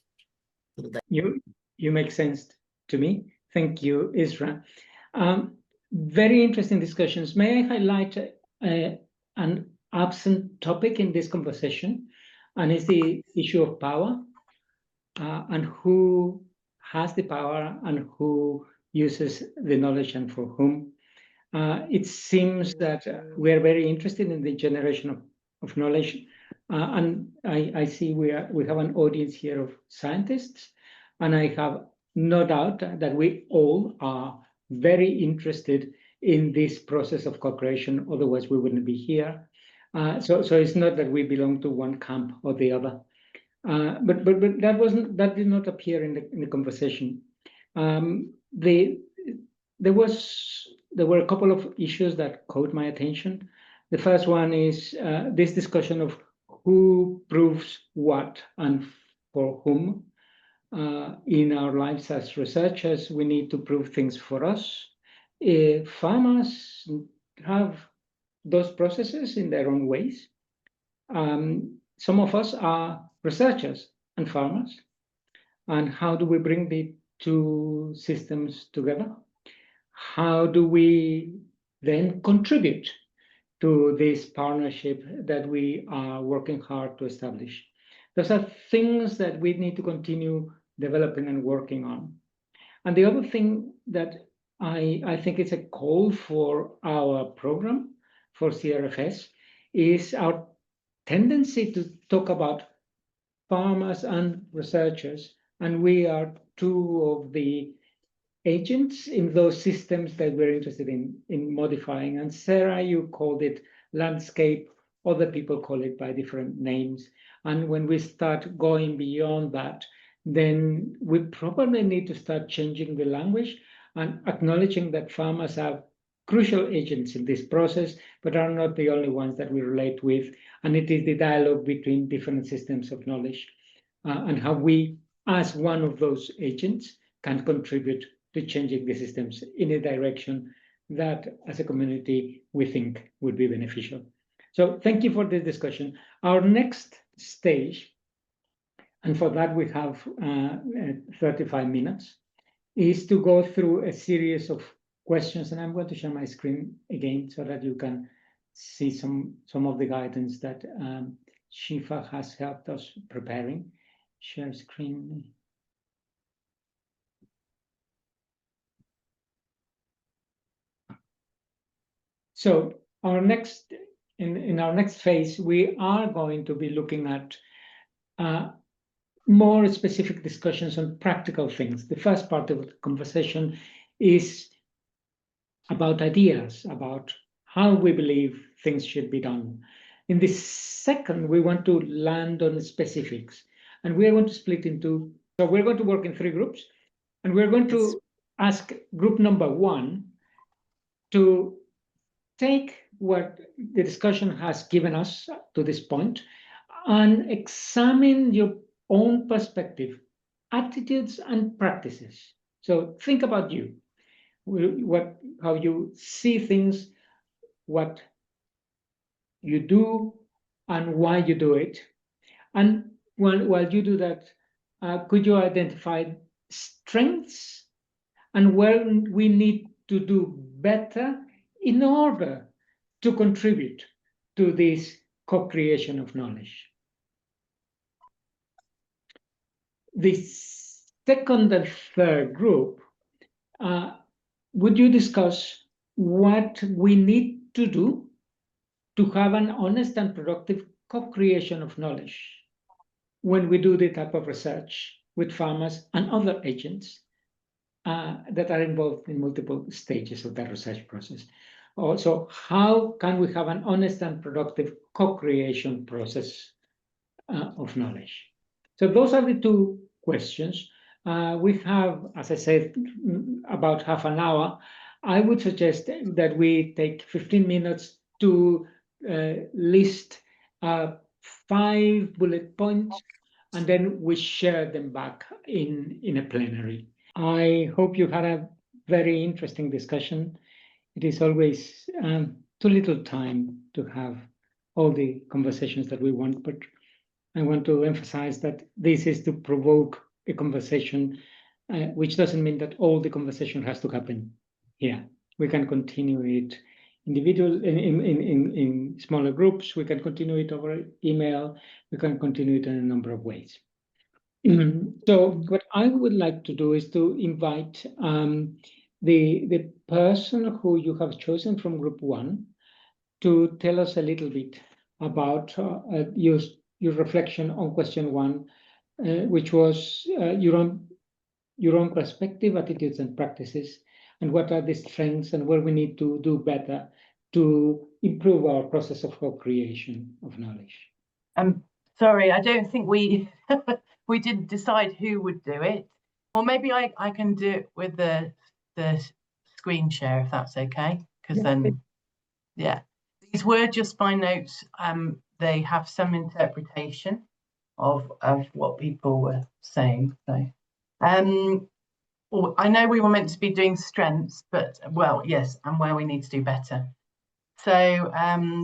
You make sense to me. Thank you, Isra. Very interesting discussions. May I highlight an absent topic in this conversation, and it's the issue of power, and who has the power and who uses the knowledge and for whom. It seems that we are very interested in the generation of knowledge, and I see we have an audience here of scientists, and I have no doubt that we all are very interested in this process of co-creation. Otherwise, we wouldn't be here. So it's not that we belong to one camp or the other, but that did not appear in the conversation. There were a couple of issues that caught my attention. The first one is this discussion of who proves what and for whom. In our lives as researchers, we need to prove things for us. Farmers have those processes in their own ways. Some of us are researchers and farmers. And how do we bring the 2 systems together? How do we then contribute to this partnership that we are working hard to establish? Those are things that we need to continue developing and working on. And the other thing that I think is a call for our program for CRFS is our tendency to talk about farmers and researchers, and we are 2 of the agents in those systems that we're interested in modifying. And Sarah, you called it landscape. Other people call it by different names. And when we start going beyond that, then we probably need to start changing the language and acknowledging that farmers have crucial agents in this process, but are not the only ones that we relate with. And it is the dialogue between different systems of knowledge and how we, as one of those agents, can contribute to changing the systems in a direction that, as a community, we think would be beneficial. So thank you for this discussion. Our next stage, and for that we have 35 minutes, is to go through a series of questions, and I'm going to share my screen again so that you can see some of the guidance that Shifa has helped us preparing. Share screen. So our next, in our next phase, we are going to be looking at more specific discussions on practical things. The first part of the conversation is about ideas, about how we believe things should be done. In the second, we want to land on specifics, and we are going to split into, so we're going to work in 3 groups, and we're going to ask group number 1 to take what the discussion has given us to this point and examine your own perspective, attitudes and practices. So think about you, how you see things, what you do and why you do it. And while you do that, could you identify strengths and where we need to do better in order to contribute to this co-creation of knowledge? The second and third group, would you discuss what we need to do to have an honest and productive co-creation of knowledge when we do the type of research with farmers and other agents that are involved in multiple stages of that research process? Also, how can we have an honest and productive co-creation process of knowledge? So those are the 2 questions. We have, as I said, about half an hour. I would suggest that we take 15 minutes to list 5 bullet points, and then we share them back in a plenary. I hope you had a very interesting discussion. It is always too little time to have all the conversations that we want, but I want to emphasize that this is to provoke a conversation, which doesn't mean that all the conversation has to happen here. We can continue it individual in smaller groups. We can continue it over email. We can continue it in a number of ways. So what I would like to do is to invite the person who you have chosen from group 1 to tell us a little bit about your reflection on question 1, which was your own perspective, attitudes and practices, and what are the strengths and where we need to do better to improve our process of co-creation of knowledge. Sorry, I don't think we we didn't decide who would do it. Or maybe I can do it with the screen share, if that's okay, because then, yeah. These were just my notes. They have some interpretation of what people were saying. So, I know we were meant to be doing strengths, but well, yes, and where we need to do better. So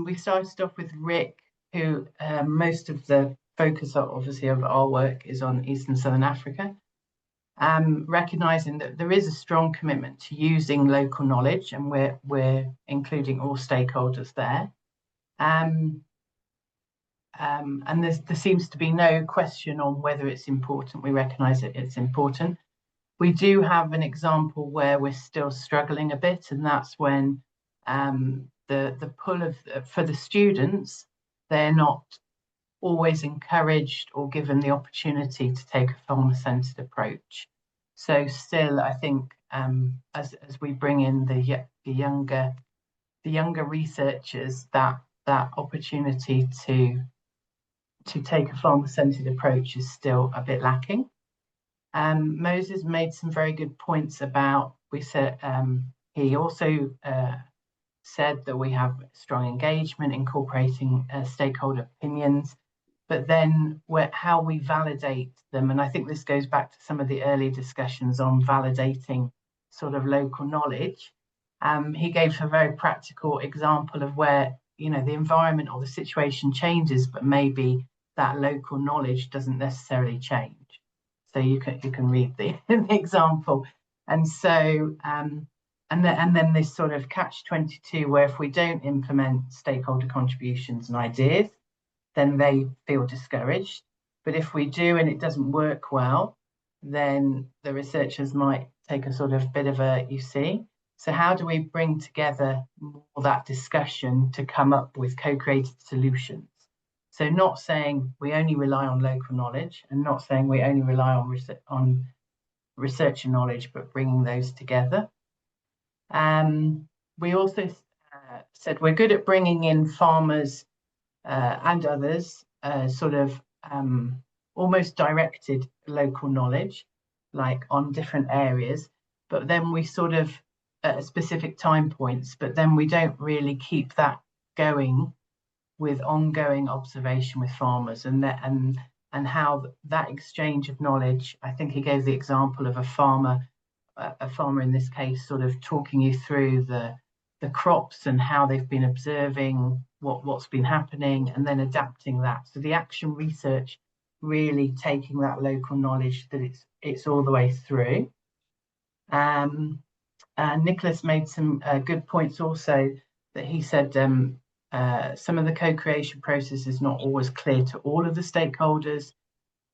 we started off with Rick, who most of the focus, obviously, of our work is on East and Southern Africa. Recognizing that there is a strong commitment to using local knowledge, and we're including all stakeholders there. And there seems to be no question on whether it's important. We recognize that it's important. We do have an example where we're still struggling a bit, and that's when the pull for the students, they're not always encouraged or given the opportunity to take a farmer-centered approach. So still, I think as we bring in the younger researchers, that opportunity to take a farmer-centered approach is still a bit lacking. Moses made some very good points about, we said, he also said that we have strong engagement, incorporating stakeholder opinions, but then how we validate them. And I think this goes back to some of the early discussions on validating sort of local knowledge. He gave a very practical example of where, you know, the environment or the situation changes, but maybe that local knowledge doesn't necessarily change. So you can read the example. And so, and then this sort of catch-22, where if we don't implement stakeholder contributions and ideas, then they feel discouraged. But if we do and it doesn't work well, then the researchers might take a sort of bit of a, you see. So how do we bring together more that discussion to come up with co-created solutions? So not saying we only rely on local knowledge, and not saying we only rely on researcher knowledge, but bringing those together. We also said we're good at bringing in farmers and others, sort of almost directed local knowledge, like on different areas, but then we sort of at specific time points, but then we don't really keep that going with ongoing observation with farmers, and how that exchange of knowledge. I think he gave the example of a farmer in this case, sort of talking you through the crops and how they've been observing what's been happening, and then adapting that. So the action research really taking that local knowledge that it's all the way through. Nicholas made some good points also, that he said some of the co-creation process is not always clear to all of the stakeholders,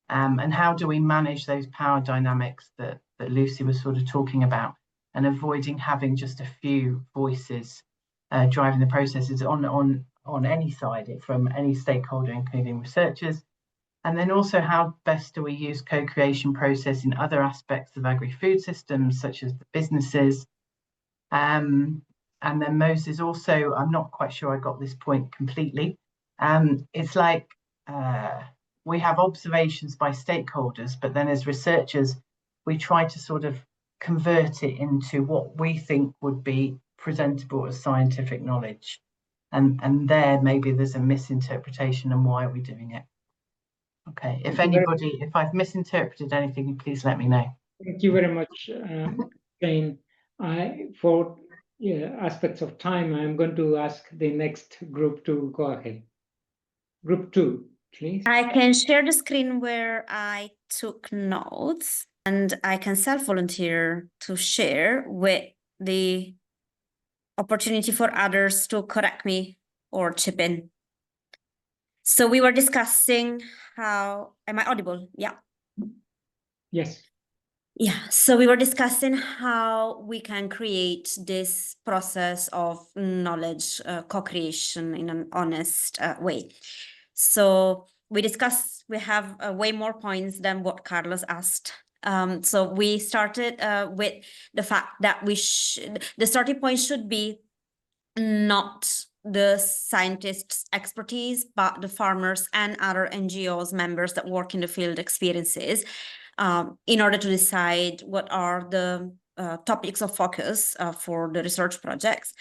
and how do we manage those power dynamics that Lucy was sort of talking about, and avoiding having just a few voices driving the processes on any side, from any stakeholder, including researchers. And then also, how best do we use co-creation process in other aspects of agri-food systems, such as the businesses. And then Moses also, I'm not quite sure I got this point completely. It's like we have observations by stakeholders, but then as researchers, we try to sort of convert it into what we think would be presentable as scientific knowledge. And there maybe there's a misinterpretation, and why are we doing it? Okay, if I've misinterpreted anything, please let me know. Thank you very much, Jane. For aspects of time, I'm going to ask the next group to go ahead. Group 2, please. I can share the screen where I took notes, and I can self-volunteer to share with the opportunity for others to correct me or chip in. So we were discussing how, am I audible? Yeah. Yes. Yeah, so we were discussing how we can create this process of knowledge co-creation in an honest way. So we discussed, we have way more points than what Carlos asked. So we started with the fact that the starting point should be not the scientists' expertise, but the farmers and other NGOs members that work in the field experiences, in order to decide what are the topics of focus for the research projects.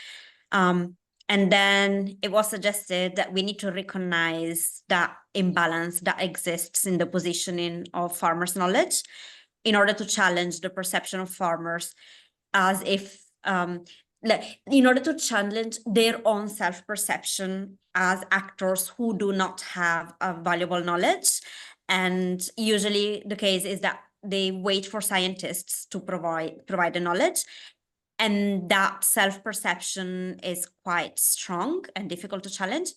And then it was suggested that we need to recognize that imbalance that exists in the positioning of farmers' knowledge in order to challenge the perception of farmers as if, in order to challenge their own self-perception as actors who do not have a valuable knowledge. And usually the case is that they wait for scientists to provide the knowledge. And that self-perception is quite strong and difficult to challenge.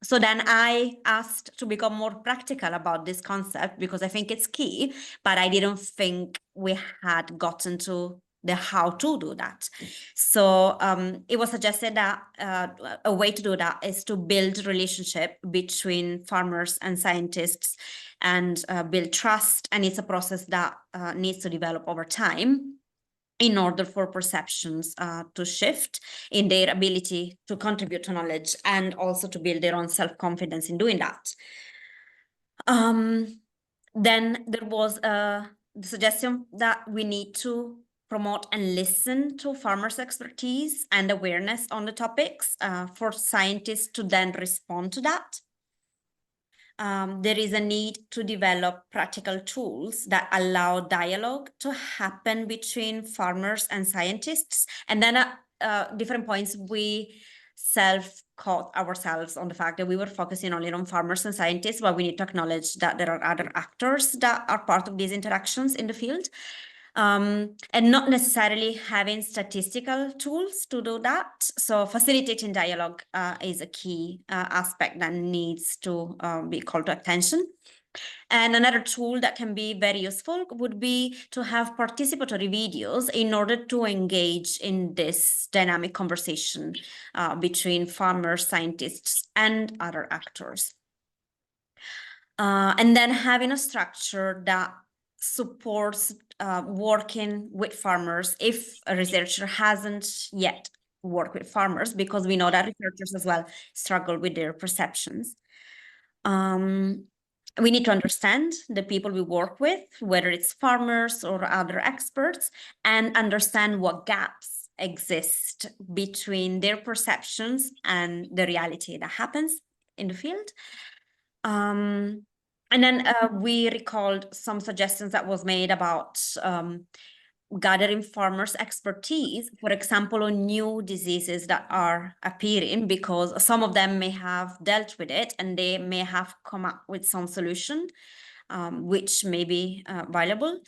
So then I asked to become more practical about this concept, because I think it's key, but I didn't think we had gotten to the how to do that. So it was suggested that a way to do that is to build relationship between farmers and scientists and build trust. And it's a process that needs to develop over time in order for perceptions to shift in their ability to contribute to knowledge, and also to build their own self-confidence in doing that. Then there was the suggestion that we need to promote and listen to farmers' expertise and awareness on the topics for scientists to then respond to that. There is a need to develop practical tools that allow dialogue to happen between farmers and scientists. And then at different points, we self-caught ourselves on the fact that we were focusing only on farmers and scientists, but we need to acknowledge that there are other actors that are part of these interactions in the field. And not necessarily having statistical tools to do that. So facilitating dialogue is a key aspect that needs to be called to attention. And another tool that can be very useful would be to have participatory videos in order to engage in this dynamic conversation between farmers, scientists, and other actors. And then having a structure that supports working with farmers if a researcher hasn't yet worked with farmers, because we know that researchers as well struggle with their perceptions. We need to understand the people we work with, whether it's farmers or other experts, and understand what gaps exist between their perceptions and the reality that happens in the field. And then we recalled some suggestions that was made about gathering farmers' expertise, for example, on new diseases that are appearing, because some of them may have dealt with it and they may have come up with some solution, which may be valuable.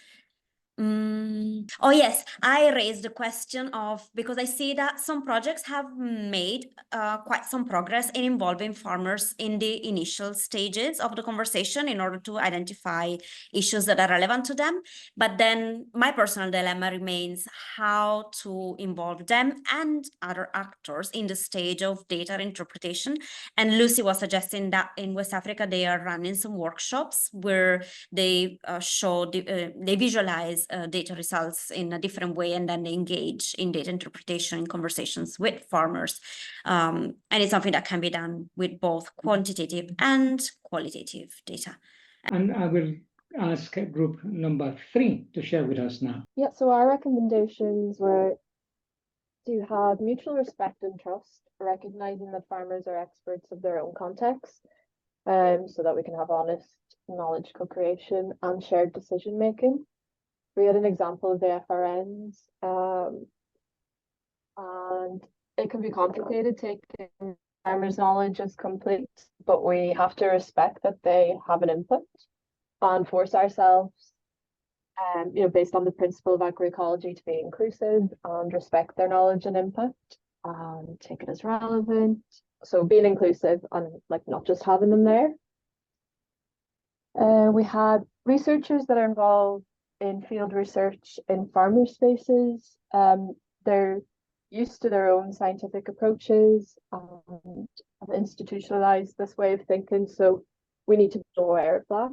Oh yes, I raised the question of, because I see that some projects have made quite some progress in involving farmers in the initial stages of the conversation in order to identify issues that are relevant to them. But then my personal dilemma remains how to involve them and other actors in the stage of data interpretation. And Luci was suggesting that in West Africa, they are running some workshops where they they visualize data results in a different way, and then they engage in data interpretation in conversations with farmers. And it's something that can be done with both quantitative and qualitative data. And I will ask group number 3 to share with us now. Yeah, so our recommendations were to have mutual respect and trust, recognizing that farmers are experts of their own context, so that we can have honest knowledge co-creation and shared decision making. We had an example of the FRNs, and it can be complicated taking farmers' knowledge as complete, but we have to respect that they have an input and force ourselves, based on the principle of agroecology, to be inclusive and respect their knowledge and input and take it as relevant. So being inclusive and not just having them there. We had researchers that are involved in field research in farmer spaces. They're used to their own scientific approaches and have institutionalized this way of thinking, so we need to be aware of that.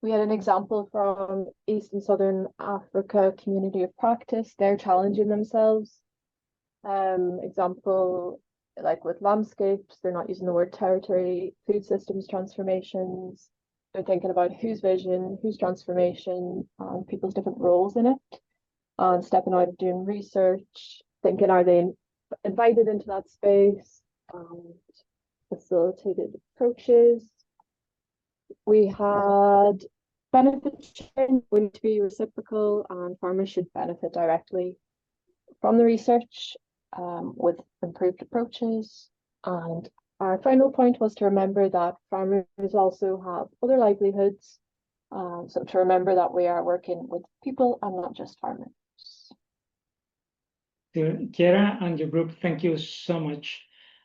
We had an example from East and Southern Africa Community of Practice. They're challenging themselves. Example, like with landscapes, they're not using the word territory, food systems transformations. They're thinking about whose vision, whose transformation, and people's different roles in it. And stepping out of doing research, thinking, are they invited into that space? Facilitated approaches. We had benefit sharing, we need to be reciprocal, and farmers should benefit directly from the research with improved approaches. And our final point was to remember that farmers also have other livelihoods. So to remember that we are working with people and not just farmers. Chiara and your group, thank you so much.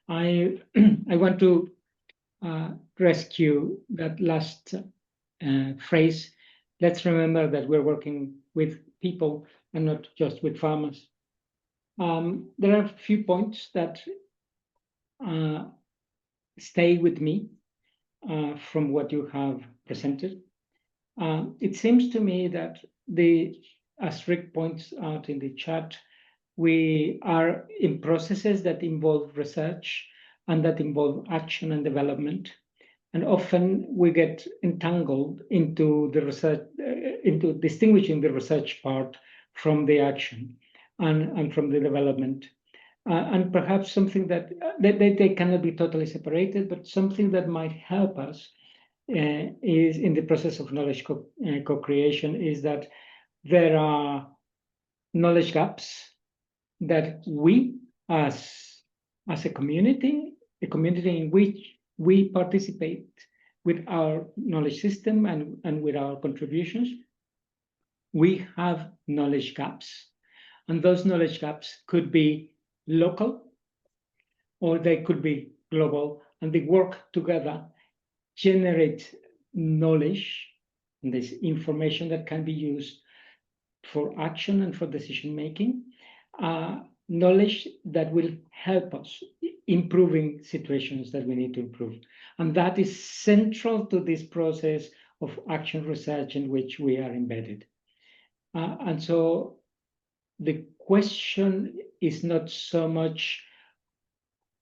I want to rescue that last phrase. Let's remember that we're working with people and not just with farmers. There are a few points that stay with me from what you have presented. It seems to me that as Rick points out in the chat, we are in processes that involve research and that involve action and development. And often we get entangled into the research, into distinguishing the research part from the action and from the development. And perhaps something that they cannot be totally separated, but something that might help us is in the process of knowledge co-creation is that there are knowledge gaps that we as a community in which we participate with our knowledge system and with our contributions, we have knowledge gaps. And those knowledge gaps could be local or they could be global, and they work together, generate knowledge, and this information that can be used for action and for decision making, knowledge that will help us improving situations that we need to improve. And that is central to this process of action research in which we are embedded. And so the question is not so much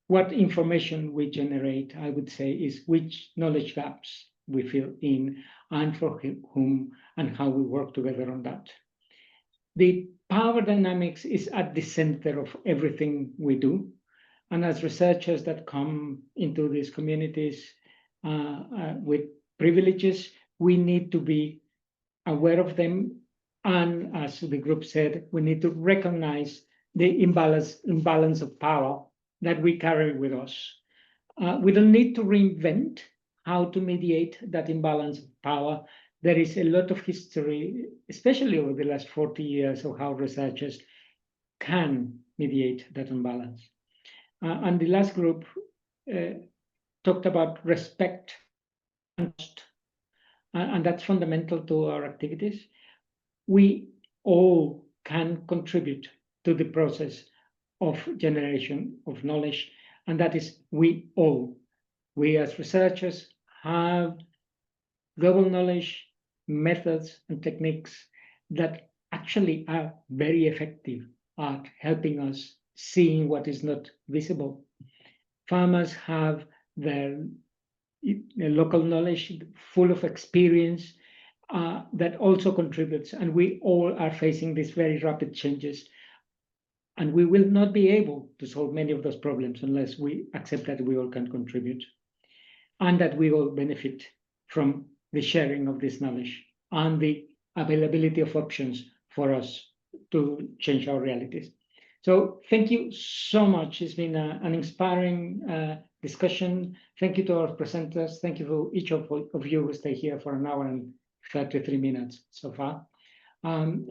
what information we generate, I would say, is which knowledge gaps we fill in and for whom and how we work together on that. The power dynamics is at the center of everything we do. And as researchers that come into these communities with privileges, we need to be aware of them. And as the group said, we need to recognize the imbalance of power that we carry with us. We don't need to reinvent how to mediate that imbalance of power. There is a lot of history, especially over the last 40 years, of how researchers can mediate that imbalance. And the last group talked about respect and trust, and that's fundamental to our activities. We all can contribute to the process of generation of knowledge, and that is we all. We as researchers have global knowledge, methods, and techniques that actually are very effective at helping us seeing what is not visible. Farmers have their local knowledge full of experience that also contributes, and we all are facing these very rapid changes. And we will not be able to solve many of those problems unless we accept that we all can contribute and that we all benefit from the sharing of this knowledge and the availability of options for us to change our realities. So thank you so much. It's been an inspiring discussion. Thank you to our presenters. Thank you to each of you who stay here for an hour and 33 minutes so far. And